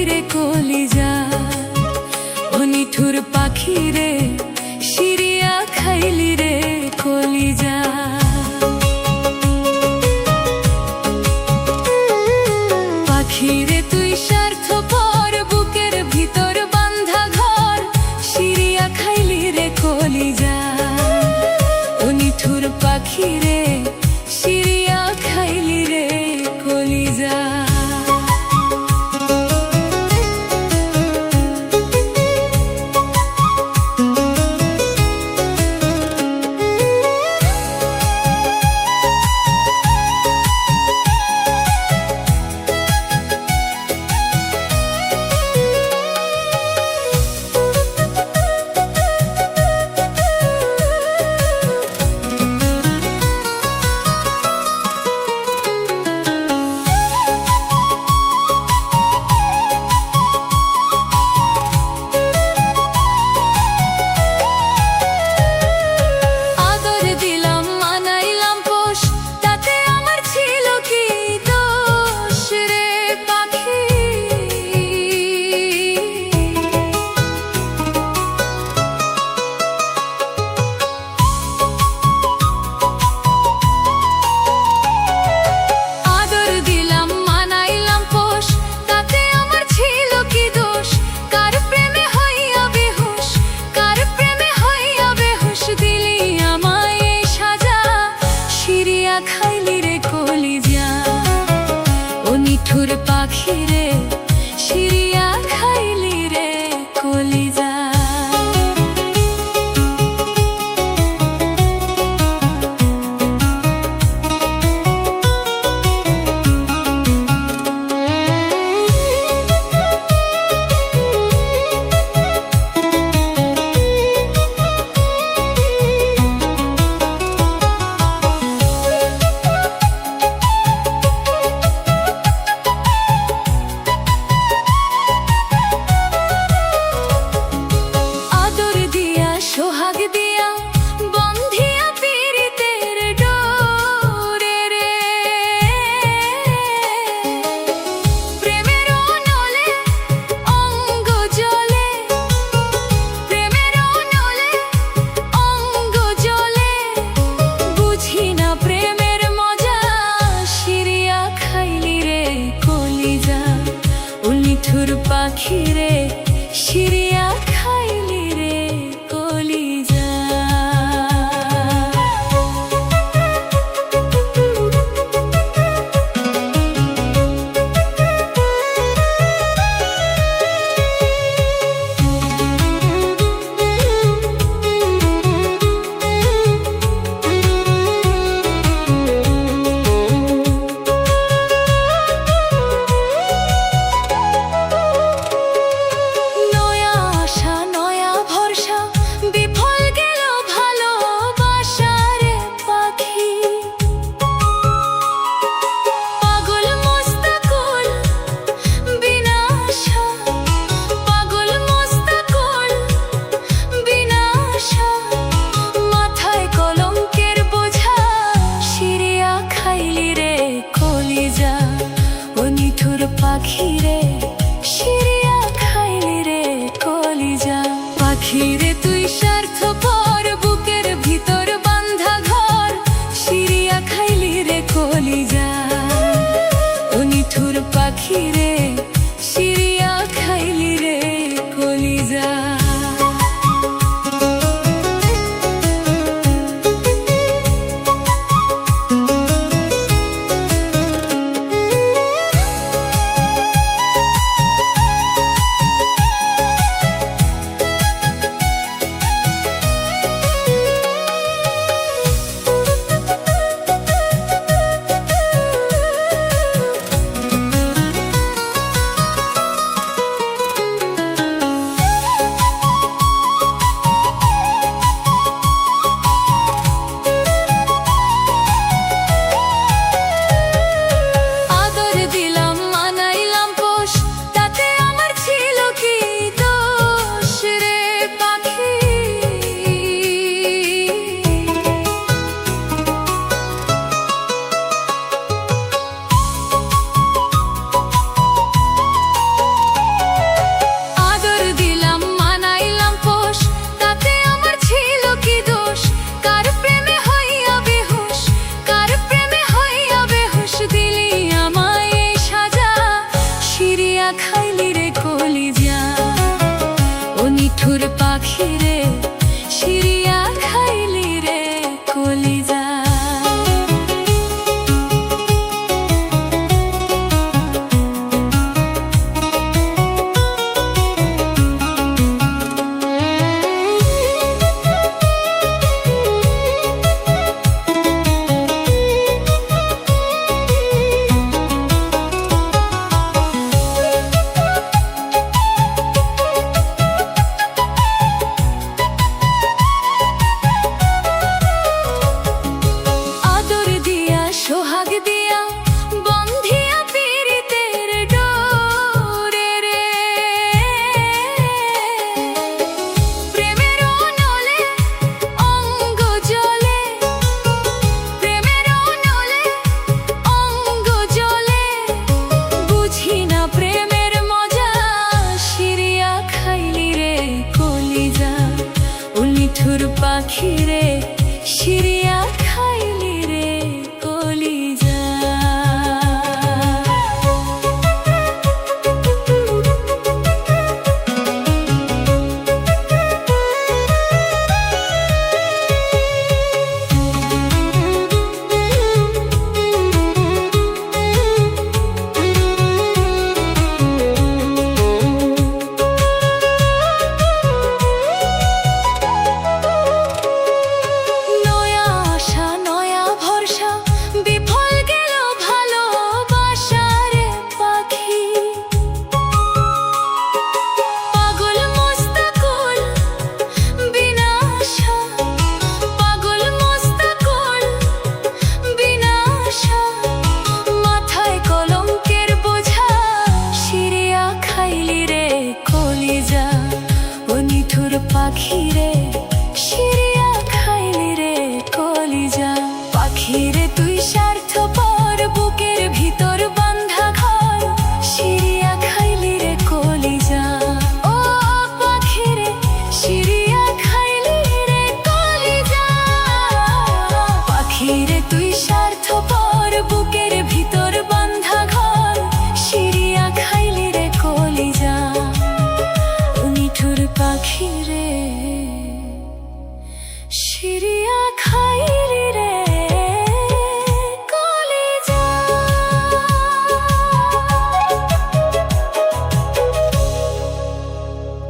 রে কলিজা, ও নিঠুর পাখি রে শিরিয়া খাইলি রে কলিজা। পাখি রে তুই স্বার্থপর, বুকের ভিতর বান্ধা ঘর, শিরিয়া খাইলি রে কলিজা, ও নিঠুর পাখি রে শিরিয়া খাইলি রে কলিজা। খাইলি রে কলিজা, ও নিঠুর পাখি রে শিরিয়া খাইলি রে কলিজা। নিঠুর পাখি রে শিরিয়া খাইলি রে কলিজা। নয়া খাইলি রে কলিজা ও নিঠুর পাখি রে সিরিয়া খাইলি রে কলিজা সোহাগ দিয়া বন্ধিয়া পীড়িতের ডোরে রে প্রেমের অনলে অঙ্গ জ্বলে প্রেমের অনলে অঙ্গ জ্বলে বুঝি না প্রেমের মজা সিরিয়া খাইলি রে কলিজা ও নিঠুর পাখি রে সিরিয়া খাইলি রে কলিজা পাখি রে সিরিয়া খাইলি রে কলিজা পাখি রে তুই স্বার্থপর বুকের ভিতর বান্ধা ঘর সিরিয়া খাইলি রে কলিজা ও পাখি রে সিরিয়া খাইলি রে কলিজা পাখি রে তুই স্বার্থপর বুকের ভিতর বান্ধা ঘর সিরিয়া খাইলি রে কলিজা নিঠুর পাখি রে সিরি